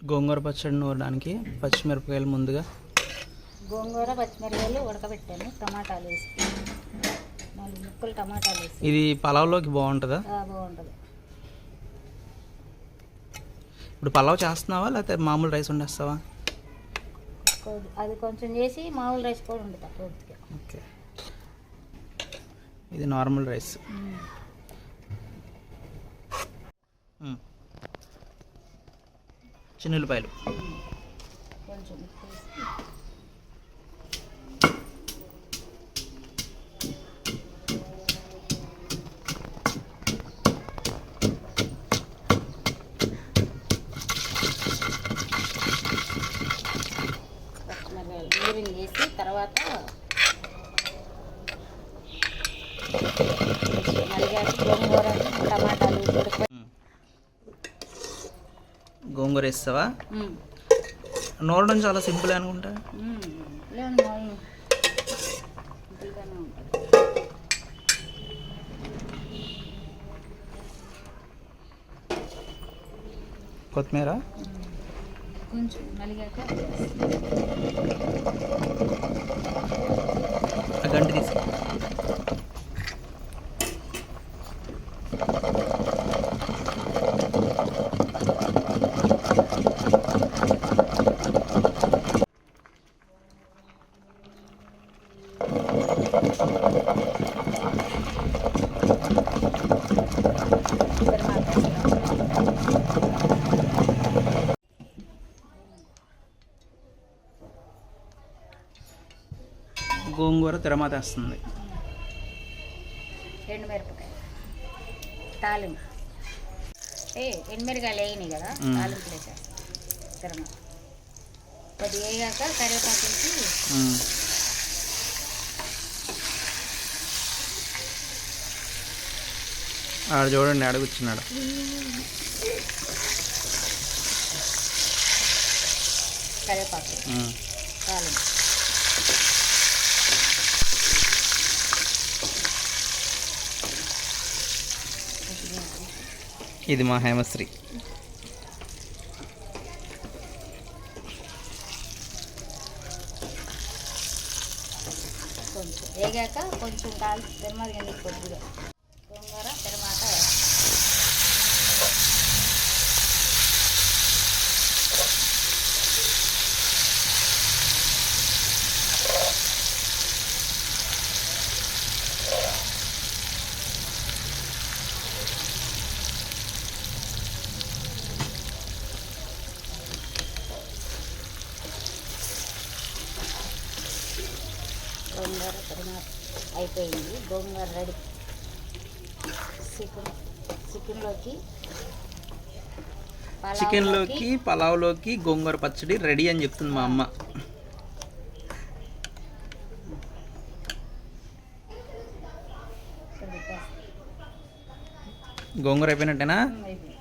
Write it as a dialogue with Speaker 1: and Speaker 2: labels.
Speaker 1: గోంగూర పచ్చడి నూరడానికి పచ్చిమిరపకాయలు ముందుగా
Speaker 2: గోంగూర పచ్చిమిరపకాయలు ఉడకబెట్టాను, టమాటాలు వేసి 4 ముక్కలు టమాటాలు వేసి.
Speaker 1: ఇది పలావ్లోకి బాగుంటుందా?
Speaker 2: బాగుంటుంది.
Speaker 1: ఇప్పుడు పలావ్ చేస్తున్నావా లేకపోతే మామూలు రైస్ వండేస్తావా?
Speaker 2: అది కొంచెం చేసి మామూలు రైస్ కూడా వండుతా పూర్తిగా.
Speaker 1: ఓకే, ఇది నార్మల్ రైస్. చిన్నులపాయలు
Speaker 2: కొంచెం ఉప్పు వేసి. నీరుని వేసి తర్వాత మరిగాక గోంగూర టమాటాలు
Speaker 1: గోంగూర వేస్తావా? నూరడం చాలా సింపుల్ అనుకుంటా. కొత్తిమీర
Speaker 2: కొంచెం నలిగాక
Speaker 1: గంట తీసి గోంగూర తిరమాతేస్తుంది.
Speaker 2: ఎండుమిరపకాయ తాలింపు ఎండుమిరకాయలు వేయని కదా, తాలింపు వేసేస్తాను. తిరమ కొద్దిగా వేగాక కరివేపాకు వేసి
Speaker 1: ఆడ చూడండి, ఆడ కూర్చున్నాడు.
Speaker 2: కరివేపాకు తాలింపు
Speaker 1: ఇది మా హేమశ్రీ.
Speaker 2: కొంచెం వేగాక కొంచెం కాలు తిరమాది కింద కొద్దిగా గోంగూర తిరమాట గోంగూర తిరమాట అయిపోయింది. గోంగూర రెడీ.
Speaker 1: చికెన్లోకి పలావ్లోకి గోంగూర పచ్చడి రెడీ అని చెప్తుంది మా అమ్మ. గోంగూర అయిపోయినట్టేనా?
Speaker 2: అయిపోయింది.